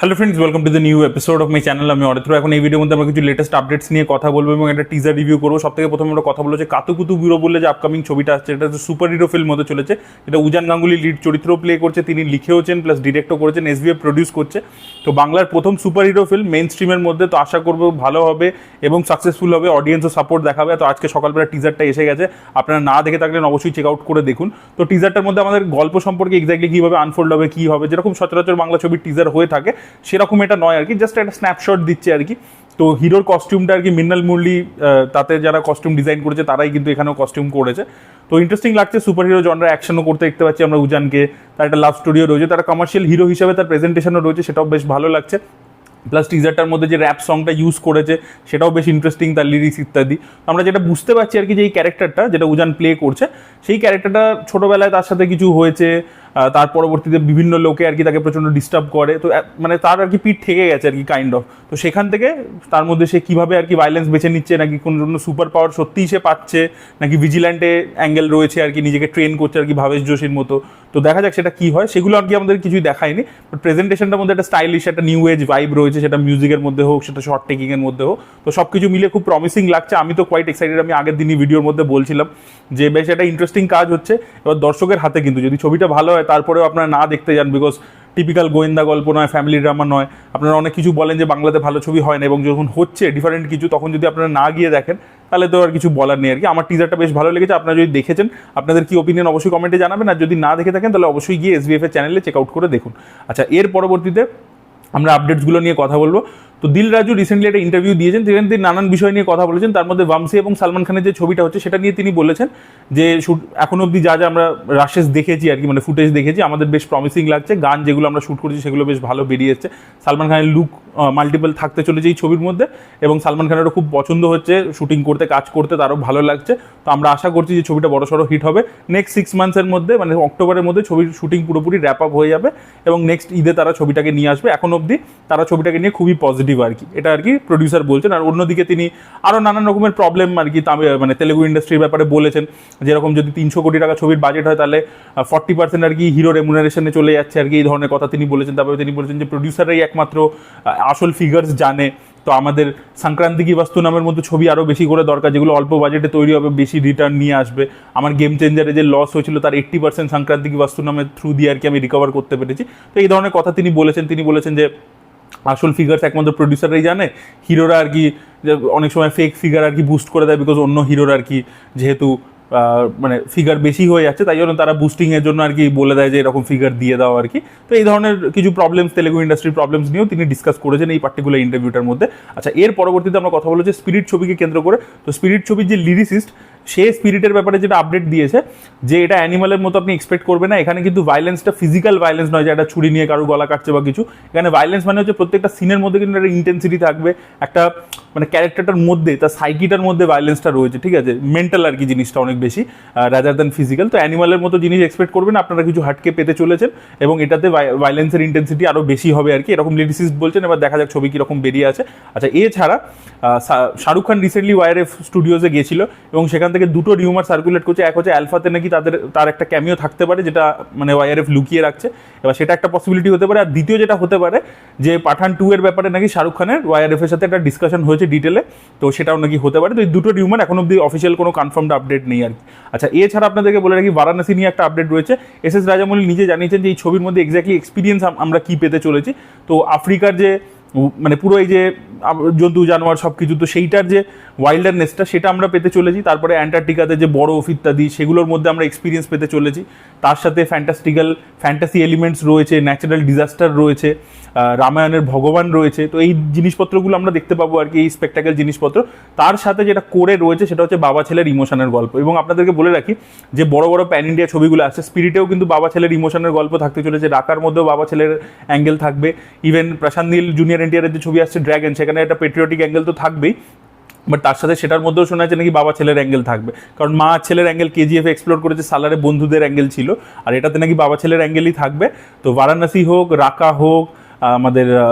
Hello friends, welcome to the new episode of my channel. আমি অরিত্র। এখন এই ভিডিওর মধ্যে আমরা কিছু লেটেস্ট আপডেটস নিয়ে কথা বলবো এবং একটা টিজার রিভিউ করবো। সব থেকে প্রথমে আমরা কথা বলবো যে কাতুকুতু বিরো বলে যে আপকামিং ছবিটা আসছে, এটা হচ্ছে সুপার হিরো ফিল্ম হতে চলেছে। এটা উজান গাঙ্গুলি লিড চরিত্র প্লে করছে, তিনি লিখেওছেন প্লাস ডিরেক্টও করেছেন, এসবিএফ প্রডিউস করছে। তো বাংলার প্রথম সুপার হিরো ফিল্ম মেইন স্ট্রিমের মধ্যে, তো আশা করবো ভালো হবে এবং সাকসেসফুল হবে, অডিয়েন্সও সাপোর্ট দেখাবে। তো আজকে সকালবেলা টিজারটা এসে গেছে, আপনারা না দেখে থাকলেন অবশ্যই চেক আউট করে দেখুন। তো টিজারটার মধ্যে আমাদের গল্প সম্পর্কে এক্স্যাক্টলি কীভাবে আনফোল্ড হবে, কী হবে, যেরকম সচরাচর বাংলা ছবির টিজার হয়ে থাকে সেরকম এটা নয় আর কি, জাস্ট একটা স্ন্যাপশট দিচ্ছে আর কি। তো হিরোর কস্টিউমটা আর কি মৃণাল মুরলি, তাতে যারা কস্টিউম ডিজাইন করেছে তারাই কিন্তু এখানেও কস্টিউম করেছে। তো ইন্টারেস্টিং লাগছে। সুপার হিরো জনরা অ্যাকশনও করতে দেখতে পাচ্ছি আমরা উজানকে, তার একটা লাভ স্টোরিও রয়েছে, তার কমার্শিয়াল হিরো হিসেবে তার প্রেজেন্টেশনও রয়েছে, সেটাও বেশ ভালো লাগছে। প্লাস টিজারটার মধ্যে যে র্যাপ সংটা ইউজ করেছে সেটাও বেশ ইন্টারেস্টিং, তার লিরিক্স ইত্যাদি। আমরা যেটা বুঝতে পারছি আর কি, যে এই ক্যারেক্টারটা যেটা উজান প্লে করছে, সেই ক্যারেক্টারটা ছোটোবেলায় তার সাথে কিছু হয়েছে, তার পরবর্তীতে বিভিন্ন লোকে আর কি তাকে প্রচণ্ড ডিস্টার্ব করে, তো মানে তার আর কি পিঠ ঠেকে গেছে আর কি কাইন্ড অফ। তো সেখান থেকে তার মধ্যে সে কীভাবে আর কি ভায়োলেন্স বেছে নিচ্ছে, নাকি কোনো জন্য সুপার পাওয়ার সত্যিই সে পাচ্ছে, নাকি ভিজিল্যান্টে অ্যাঙ্গেল রয়েছে আর কি, নিজেকে ট্রেন করছে আর কি ভাবেশ যোশীর মতো। তো দেখা যাক সেটা কী হয়, সেগুলো আর কি আমাদের কিছুই দেখায়নি। বাট প্রেজেন্টেশনটার মধ্যে একটা স্টাইলিশ, একটা নিউ এজ ভাইব রয়েছে, সেটা মিউজিকের মধ্যে হোক, সেটা শর্ট টেকিংয়ের মধ্যে হোক। তো সব কিছু মিলে খুব প্রমিসিং লাগছে। আমি তো কোয়াইট এক্সাইটেড। আমি আগের দিনই ভিডিওর মধ্যে বলছিলাম যে বেশ একটা ইন্টারেস্টিং কাজ হচ্ছে। এবার দর্শকের হাতে কিন্তু, যদি ছবিটা ভালো হয় তারপরেও আপনারা না দেখতে যান, বিকজ টিপিক্যাল গোয়েন্দা গল্প নয়, ফ্যামিলি ড্রামা নয়। আপনারা অনেক কিছু বলেন যে বাংলাতে ভালো ছবি হয় না, এবং যখন হচ্ছে ডিফারেন্ট কিছু, তখন যদি আপনারা না গিয়ে দেখেন তাহলে তো আর কিছু বলার নেই আর কি। আমার টিজারটা বেশ ভালো লেগেছে। আপনারা যদি দেখেছেন, আপনাদের কি ওপিনিয়ন অবশ্যই কমেন্টে জানাবেন, আর যদি না দেখে থাকেন তাহলে অবশ্যই গিয়ে এসবিএফ এর চ্যানেলে চেক আউট করে দেখুন। আচ্ছা, এর পরবর্তীতে আমরা আপডেটসগুলো নিয়ে কথা বলবো। তো দিল রাজু রিসেন্টলি একটা ইন্টারভিউ দিয়েছেন, যেখানে তিনি নানান বিষয় নিয়ে কথা বলেছেন। তার মধ্যে বমসি এবং সালমান খানের যে ছবিটা হচ্ছে সেটা নিয়ে তিনি বলেছেন যে এখন অবধি যা যা আমরা রাশেস দেখেছি আর কি, মানে ফুটেজ দেখেছি, আমাদের বেশ প্রমিসিং লাগছে। গান যেগুলো আমরা শ্যুট করেছি সেগুলো বেশ ভালো বেরিয়ে এসছে। সালমান খানের লুক মাল্টিপল থাকতে চলেছে এই ছবির মধ্যে, এবং সালমান খানেরও খুব পছন্দ হচ্ছে শুটিং করতে, কাজ করতে তারও ভালো লাগছে। তো আমরা আশা করছি যে ছবিটা বড়সড় হিট হবে। নেক্সট 6 মান্থসের মধ্যে, মানে অক্টোবরের মধ্যে ছবির শুটিং পুরোপুরি র্যাপ আপ হয়ে যাবে, এবং নেক্সট ঈদে তারা ছবিটাকে নিয়ে আসবে। এখন অবধি তারা ছবিটাকে নিয়ে খুবই পজিটিভ আর কি, এটা আর কি প্রডিউসার বলছেন। আর অন্যদিকে তিনি আরও নানান রকমের প্রবলেম আর কি মানে তেলেগু ইন্ডাস্ট্রির ব্যাপারে বলেছেন, যেরকম যদি 300 কোটি টাকা ছবির বাজেট হয় তাহলে 40% আর কি হিরো রেমুনারেশনে চলে যাচ্ছে আর কি, এই ধরনের কথা তিনি বলেছেন। তারপরে তিনি বলেছেন যে প্রডিউসাররাই একমাত্র আসল ফিগার্স জানে। তো আমাদের সংক্রান্তি কি বাস্তু নামের মধ্যে ছবি আরও বেশি করে দরকার, যেগুলো অল্প বাজেটে তৈরি হবে, বেশি রিটার্ন নিয়ে আসবে। আমার গেম চেঞ্জারে যে লস হয়েছিল তার 80% সংক্রান্তি কি বাস্তু নামের থ্রু দিয়ে আর কি আমি রিকভার করতে পেরেছি। তো এই ধরনের কথা তিনি বলেছেন। তিনি বলেছেন যে আসল ফিগার্স একমাত্র প্রডিউসাররাই জানে, হিরোরা আর কি অনেক সময় ফেক ফিগার আর কি বুস্ট করে দেয়, বিকজ অন্য হিরোরা আর কি যেহেতু মানে ফিগার বেশি হয়ে যাচ্ছে, তাই জন্য তারা বুস্টিংয়ের জন্য আর কি বলে দেয় যে এরকম ফিগার দিয়ে দাও আর কি। তো এই ধরনের কিছু প্রবলেমস, তেলেগু ইন্ডাস্ট্রির প্রবলেমস নিয়েও তিনি ডিসকাস করেছেন এই পার্টিকুলার ইন্টারভিউটার মধ্যে। আচ্ছা, এর পরবর্তীতে আমরা কথা বলবো যে স্পিরিট ছবিকে কেন্দ্র করে। তো স্পিরিট ছবির যে লিরিসিস্ট, সে স্পিরিটের ব্যাপারে যেটা আপডেট দিয়েছে যে এটা অ্যানিমালের মতো আপনি এক্সপেক্ট করবেন না। এখানে কিন্তু ভায়োলেন্সটা ফিজিক্যাল ভায়োলেন্স নয়, যে একটা ছুরি নিয়ে কারো গলা কাটছে বা কিছু। এখানে ভায়োলেন্স মানে হচ্ছে প্রত্যেকটা সিনের মধ্যে কিন্তু একটা ইন্টেন্সিটি থাকবে, একটা মানে ক্যারেক্টারটার মধ্যে, তার সাইকিটার মধ্যে ভায়োলেন্সটা রয়েছে, ঠিক আছে, মেন্টাল আর কি জিনিসটা অনেক বেশি রাদার দ্যান ফিজিক্যাল। তো অ্যানিমালের মতো জিনিস এক্সপেক্ট করবেন, আপনারা কিছু হাটকে পেতে চলেছেন, এবং এটাতে ভায়োলেন্সের ইন্টেন্সিটি আরও বেশি হবে আর কি, এরকম লিরিসিস্ট বলছেন। এবার দেখা যাক ছবি কীরকম বেরিয়ে আছে। আচ্ছা, এছাড়া শাহরুখ খান রিসেন্টলি ওয়াইআরএফ স্টুডিওসে গিয়েছিল, এবং সেখান থেকে দুটো রিউমার সার্কুলেট করছে। এক হচ্ছে অ্যালফাতে নাকি তার একটা ক্যামিও থাকতে পারে, যেটা মানে ওয়াইআরএফ লুকিয়ে রাখছে। এবার সেটা একটা পসিবিলিটি হতে পারে। আর দ্বিতীয় যেটা হতে পারে যে পাঠান 2 এর ব্যাপারে নাকি শাহরুখ খানের ওয়াইআরএফের সাথে একটা ডিসকাশন হয়েছে ডিটেলে, তো সেটাও নাকি হতে পারে। তো এই দুটো রিউমার এখন অব্দি অফিসিয়াল কোনো কনফার্মড আপডেট নেই আর কি। আচ্ছা, এছাড়া আপনাদেরকে বলে রাখি বারাণসী নিয়ে একটা আপডেট রয়েছে। এস রাজামৌলি নিজে জানিয়েছেন যে এই ছবির মধ্যে এক্স্যাক্টলি এক্সপিরিয়েন্স আমরা কী পেতে চলেছি। তো আফ্রিকার যে মানে পুরো এই যে জন্তু জানোয়ার সব কিছু, তো সেইটার যে ওয়াইল্ডারনেসটা সেটা আমরা পেতে চলেছি। তারপরে অ্যান্টার্কটিকাতে যে বরফ ইত্যাদি, সেগুলোর মধ্যে আমরা এক্সপিরিয়েন্স পেতে চলেছি। তার সাথে ফ্যান্টাসি এলিমেন্টস রয়েছে, ন্যাচারাল ডিজাস্টার রয়েছে, রামায়ণের ভগবান রয়েছে। তো এই জিনিসপত্রগুলো আমরা দেখতে পাবো আর কি, এই স্পেকটাকেল জিনিসপত্র। তার সাথে যেটা করে রয়েছে সেটা হচ্ছে বাবা ছেলের ইমোশনের গল্প। এবং আপনাদেরকে বলে রাখি যে বড় বড় প্যান ইন্ডিয়া ছবিগুলো আসছে, স্পিরিটেও কিন্তু বাবা ছেলের ইমোশনের গল্প থাকতে চলেছে, রাকার মধ্যেও বাবা ছেলের অ্যাঙ্গেল থাকবে। ইভেন প্রশান্ত নীল জুনিয়র এনটিআরের যে ছবি আসছে ড্র্যাগন, সেখানে একটা পেট্রিয়টিক অ্যাঙ্গেল তো থাকবেই, বাট তার সাথে সেটার মধ্যেও শোনা যাচ্ছে নাকি বাবা ছেলের অ্যাঙ্গেল থাকবে। কারণ মা ছেলের অ্যাঙ্গেল কেজিএফ এক্সপ্লোর করেছে, সালারে বন্ধুদের অ্যাঙ্গেল ছিল, আর এটাতে নাকি বাবা ছেলের অ্যাঙ্গেলই থাকবে। তো বারাণসী হোক, রাকা হোক, আমাদের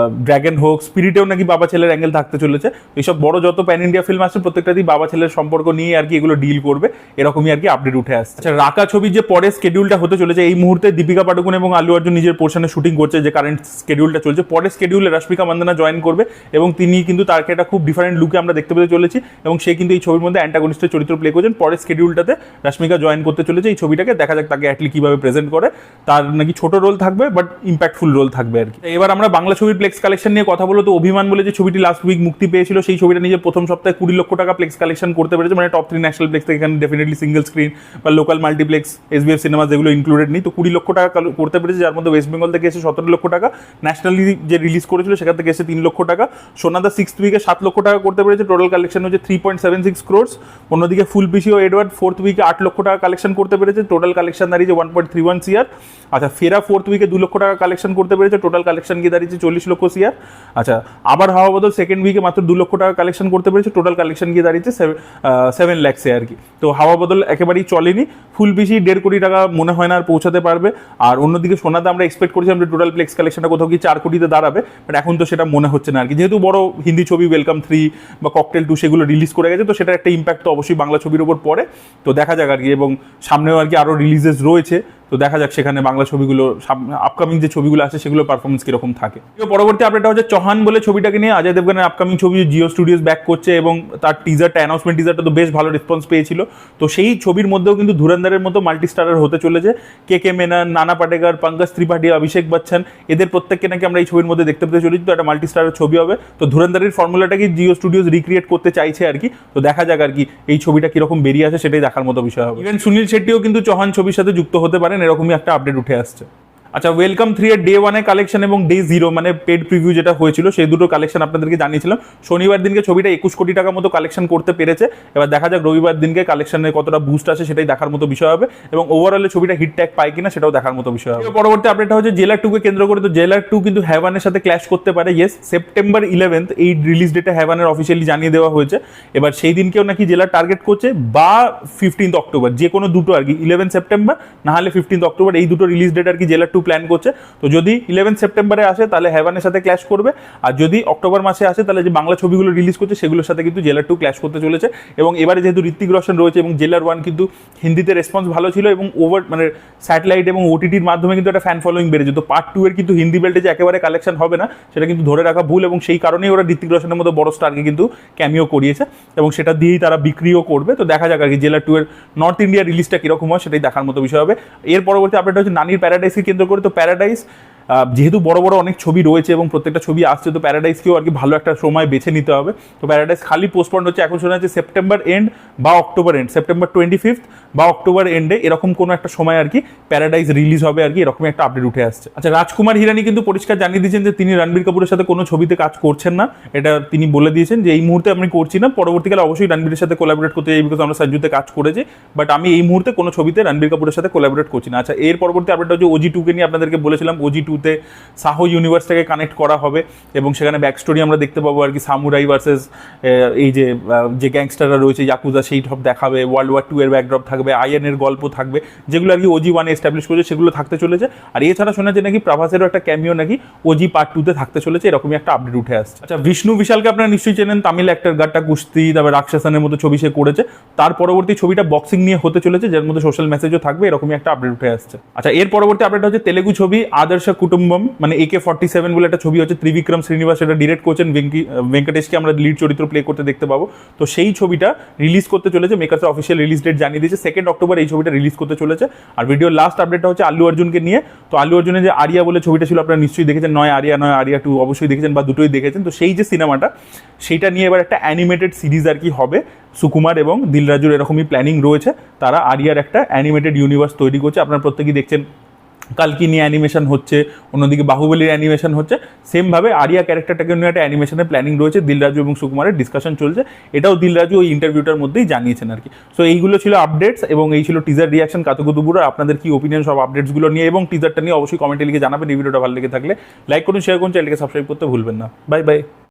ড্র্যাগন হোক, স্পিরিটেও নাকি বাবা ছেলের অ্যাঙ্গেল থাকতে চলেছে। এইসব বড় যত প্যান ইন্ডিয়া ফিল্ম আসছে প্রত্যেকটাতেই বাবা ছেলের সম্পর্ক নিয়ে আর কি এগুলো ডিল করবে, এরকমই আর কি আপডেট উঠে আসছে। আচ্ছা, রাকা ছবির যে পরের স্কেডিউলটা হতে চলেছে, এই মুহূর্তে দীপিকা পাডুকোন এবং আল্লু অর্জুন নিজের পোর্শনে শুটিং করছে, যে কারেন্ট স্কেডিউলটা চলছে। পরের স্কেডিউলে রশ্মিকা মান্দানা জয়েন করবে এবং তিনি কিন্তু তাকে একটা খুব ডিফারেন্ট লুকে আমরা দেখতে পেতে চলেছি, এবং সে কিন্তু এই ছবির মধ্যে অ্যান্টাগনিস্টের চরিত্র প্লে করছেন। পরের স্কেডিউলটাতে রশ্মিকা জয়েন করতে চলেছে এই ছবিটাকে, দেখা যাক তাকে অ্যাটলি কিভাবে প্রেজেন্ট করে। তার নাকি ছোট রোল থাকবে বাট ইম্প্যাক্টফুল রোল থাকবে আর কি। এবার আমরা বাংলা ছবির প্লেক্স কালেকশন নিয়ে কথা বলবো। তো অভিমান বলে যে ছবিটি লাস্ট উইক মুক্তি পেয়েছিল, সেই ছবিটা নিজে প্রথম সপ্তাহে 20 লক্ষ টাকা প্লেক্স কালেকশন করতে পেরেছে, মানে টপ 3 ন্যাশনাল প্লেক্স থেকে, এখানে ডেফিনেটলি সিঙ্গেল স্ক্রিন বা লোকাল মাল্টিপ্লেক্স এসবিএফ সিনেমা যেগুলো ইনক্লুডেড নেই। তো 20 লক্ষ টাকা করতে পেরেছে, যার মধ্যে ওয়েস্ট বেঙ্গল থেকে এসে 17 লক্ষ টাকা, ন্যাশনালি যে রিলিজ করেছিল সেখান থেকে এসে 3 লক্ষ টাকা। সোনাদা 6th উইকে 7 লক্ষ টাকা করতে পেরেছে, টোটাল কালেকশন হচ্ছে 3.76 ক্রোর্স। অন্যদিকে ফুল পিসি ও এডওয়ার্ড 4th উইকে 8 লক্ষ টাকা কালেকশন করতে পেরেছে, টোটাল কালেকশন দাঁড়িয়েছে 1.31 CR। আচ্ছা, ফেরা 4th উইকে 2 লক্ষ টাকা কালেকশন করতে পেরেছে, টোটাল কালেকশন গিয়ে দাঁড়িয়েছে 40 লক্ষ CR। আচ্ছা, আবার হাওয়া বদল 2nd উইকে মাত্র 2 লক্ষ টাকা কালেকশন করতে পেরেছে, টোটাল কালেকশন গিয়ে দাঁড়িয়েছে 7 লাখ আর কি। তো হাওয়া বদল একেবারেই চলেনি। ফুল পিসি 1.5 কোটি টাকা মনে হয় না আর পৌঁছাতে পারবে। আর অন্যদিকে সোনাদা আমরা এক্সপেক্ট করেছিলাম যে টোটাল প্লেক্স কালেকশনটা কোথাও কি 4 কোটিতে দাঁড়াবে, বাট এখন তো সেটা মনে হচ্ছে না আর কি। যেহেতু বড় হিন্দি ছবি ওয়েলকাম 3 বা ককটেল 2 সেগুলো রিলিজ করে গেছে, তো সেটার একটা ইম্প্যাক্ট তো অবশ্যই বাংলা ছবির উপর পড়ে। তো দেখা যাক আর কি, এবং সামনেও আর কি আরও রিলিজেস রয়েছে, তো দেখা যাক সেখানে বাংলা ছবিগুলো আপকামিং যে ছবিগুলো আছে সেগুলোর পারফরমেন্স কিরকম থাকে। পরবর্তী আপডেটটা হচ্ছে চৌহান বলে ছবিটাকে নিয়ে। অজয় দেবগনের আপকামিং ছবি জিও স্টুডিওস ব্যাক করছে, এবং তার টিজারটা, অ্যানাউন্সমেন্ট টিজারটা তো বেশ ভালো রেসপন্স পেয়েছিল। তো সেই ছবির মধ্যেও কিন্তু ধুরন্ধরের মতো মাল্টি স্টারার হতে চলেছে। কে মেনন, নানা পাটেকর, পঙ্কজ ত্রিপাঠী, অভিষেক বচ্চন, এদের প্রত্যেককে নাকি আমরা এই ছবির মধ্যে দেখতে পেতে চলেছি। তো একটা মাল্টি স্টারের ছবি হবে। তো ধুরন্ধরের ফর্মুলাটাকে জিও স্টুডিওস রিক্রিয়েট করতে চাইছে আর কি। তো দেখা যাক আর কি এই ছবিটা কিরকম বেরিয়ে আসে, সেটাই দেখার মতো বিষয় হবে। ইভেন সুনীল শেট্টিও কিন্তু চৌহান ছবির সাথে যুক্ত হতে পারেন, এরকমই একটা আপডেট উঠে আসছে। আচ্ছা, ওয়েলকাম 3 এর ডে 1 এর কালেকশন এবং ডে 0 মানে পেড প্রিভিউ যেটা হয়েছিল, সেই দুটো কালেকশন আপনাদেরকে জানিয়েছিলাম। শনিবার দিনকে ছবিটা 21 কোটি টাকা মতো কালেকশন করতে পেরেছে। এবার দেখা যাক রবিবার দিনকে কালেকশনের কতটা বুস্ট আসে, সেটাই দেখার মতো বিষয় হবে, এবং ওভারঅলে ছবিটা হিট ট্যাগ পায় কিনা সেটাও দেখার মতো বিষয় হবে। পরবর্তী আপডেটটা হচ্ছে জেলার 2 কে কেন্দ্র করে। তো জেলার 2 কিন্তু হ্যাভানের সাথে ক্ল্যাশ করতে পারে। ইয়েস, সেপ্টেম্বর 11 এই রিলিজ ডেটে হ্যাভানের অফিসিয়ালি জানিয়ে দেওয়া হয়েছে। এবার সেই দিনকেও নাকি জেলার টার্গেট করছে, বা 15 অক্টোবর, যে কোনো দুটো আর কি, 11 সেপ্টেম্বর না হলে 15 অক্টোবর, এই দুটো রিলিজ ডেট আর কি জেলার 2 প্ল্যান করছে। তো যদি 11 সেপ্টেম্বরে আসে তাহলে হ্যাভানের সাথে ক্ল্যাশ করবে, আর যদি অক্টোবর মাসে আসে তাহলে যে বাংলা ছবিগুলো রিলিজ করছে সেগুলোর সাথে কিন্তু জেলার 2 ক্ল্যাশ করতে চলেছে। এবং এবারে যেহেতু ঋত্বিক রোশন রয়েছে এবং জেলার 1 কিন্তু হিন্দিতে রেসপন্স ভালো ছিল, এবং ওভার মানে স্যাটেলাইট এবং ওটিটির মাধ্যমে কিন্তু একটা ফ্যান ফলোয়িং বেড়েছে। তো পার্ট 2 এর কিন্তু হিন্দি বেল্টে যে একেবারে কালেকশন হবে না, সেটা কিন্তু ধরে রাখা ভুল, এবং সেই কারণেই ওরা ঋত্বিক রোশনের মতো বড় স্টারকে কিন্তু ক্যামিও করিয়েছে, এবং সেটা দিয়েই তারা বিক্রিও করবে। তো দেখা যাক আর কি জেলার 2 এর নর্থ ইন্ডিয়া রিলিজটা কিরকম হয়, সেটাই দেখার মতো বিষয় হবে। এর পরবর্তী আপডেট হচ্ছে নানির প্যারাডাইসকে কেন্দ্র করে। তো প্যারাডাইস যেহেতু বড় বড় অনেক ছবি রয়েছে এবং প্রত্যেকটা ছবি আসছে, তো প্যারাডাইসকেও আর কি ভালো একটা সময় বেছে নিতে হবে। তো প্যারাডাইস খালি পোস্টপন্ড হচ্ছে, এখন শোনা যাচ্ছে সেপ্টেম্বর এন্ড বা অক্টোবর এন্ড, সেপ্টেম্বর 25 বা অক্টোবর এন্ডে এরকম কোনো একটা সময় আর কি প্যারাডাইস রিলিজ হবে আর কি, এরকম একটা আপডেট উঠে আসছে। আচ্ছা, রাজকুমার হিরানি কিন্তু পরিষ্কার জানিয়ে দিয়েছেন যে তিনি রণবীর কাপুরের সাথে কোনো ছবিতে কাজ করছেন না। এটা তিনি বলে দিয়েছেন যে এই মুহূর্তে আমি করছি না, পরবর্তীকালে অবশ্যই রণবীরের সাথে কোলাবোরেট করতে চাই, বিকজ আমরা সঞ্জুতে কাজ করেছি, বাট আমি এই মুহূর্তে কোনো ছবিতে রণবীর কাপুরের সাথে কোলাবোরেট করছি না। আচ্ছা, এর পরবর্তী আপডেট হচ্ছে ওজি 2 কে নিয়ে। আপনাদেরকে বলেছিলাম ওজি 2-তে সাহো ইউনিভার্সটাকে কানেক্ট করা হবে, এবং সেখানে ব্যাক স্টোরি আমরা দেখতে পাবো আর কি, সামুরাই ভার্সেস এই যে গ্যাংস্টাররা রয়েছে ইয়াকুজা, সেই সব দেখাবে। ওয়ার্ল্ড ওয়ার 2 এর ব্যাকড্রপ থাকবে, আইএনের গল্প থাকবে, যেগুলো আর কি ওজি 1-এ এস্টাবলিশ করেছে সেগুলো থাকতে চলেছে। আর এছাড়া শোনা যায় নাকি প্রভাসেরও একটা ক্যামিও নাকি ওজি পার্ট 2-তে থাকতে চলেছে, এরকমই একটা আপডেট উঠে আসছে। আচ্ছা, বিষ্ণু বিশালকে আপনারা নিশ্চয়ই চেনেন, তামিল অ্যাক্টর, গাট্টা কুস্তি, তারপরে রাক্ষসানের মতো ছবি সে করেছে। তার পরবর্তী ছবিটা বক্সিং নিয়ে হতে চলেছে, যার মধ্যে সোশ্যাল মেসেজও থাকবে, এরকমই একটা আপডেট উঠে আসছে। আচ্ছা, এর পরবর্তী আপডেট হচ্ছে তেলেগু ছবি আদর্শ কুটুম্বম, মানে AK-47 বলে একটা ছবি হচ্ছে, ত্রিবিক্রম শ্রীনিবাস সেটা ডিরেক্ট করছেন, ভেঙ্কটেশকে আমরা লিড চরিত্র প্লে করতে দেখতে পাবো। তো সেই ছবিটা রিলিজ করতে চলেছে, মেকার্সের অফিসিয়াল রিলিজ ডেট জানিয়ে দিয়েছে 2 অক্টোবর এই ছবিটা রিলিজ করতে চলেছে। আর ভিডিওর লাস্ট আপডেটটা হচ্ছে আল্লু অর্জুনকে নিয়ে। তো আল্লু অর্জুনের যে আরিয়া বলে ছবিটা ছিল, আপনারা নিশ্চয়ই দেখেছেন, নয় আরিয়া 2 অবশ্যই দেখেছেন বা দুটোই দেখেছেন। তো সেই যে সিনেমাটা, সেইটা নিয়ে এবার একটা অ্যানিমেটেড সিরিজ আর কি হবে। সুকুমার এবং দিল রাজুর এরকমই প্ল্যানিং রয়েছে, তারা আরিয়ার একটা অ্যানিমেটেড ইউনিভার্স তৈরি করছে। আপনারা প্রত্যেকেই দেখছেন কালকি নিয়ে অ্যানিমেশন হচ্ছে, অন্যদিকে বাহুবলীর অ্যানিমেশন হচ্ছে, সেমভাবে আরিয়া ক্যারেক্টারটাকে নিয়ে একটা অ্যানিমেশনের প্ল্যানিং রয়েছে। দিল রাজু এবং সুকুমারের ডিসকাশন চলছে, এটাও দিল রাজু ওই ইন্টারভিউটার মধ্যেই জানিয়েছেন আর কি। সো এইগুলো ছিল আপডেটস, এবং এই ছিল টিজার রিয়াকশন কাতুকুতুবুর। আপনাদের কি ওপিনিয়ন সব আপডেটসগুলো নিয়ে এবং টিজারটা নিয়ে অবশ্যই কমেন্টে লিখে জানাবেন। এই ভিডিওটা ভালো লেগে থাকলে লাইক করুন, শেয়ার করুন, চ্যানেলকে সাবস্ক্রাইব করতে ভুলবেন না। Bye bye.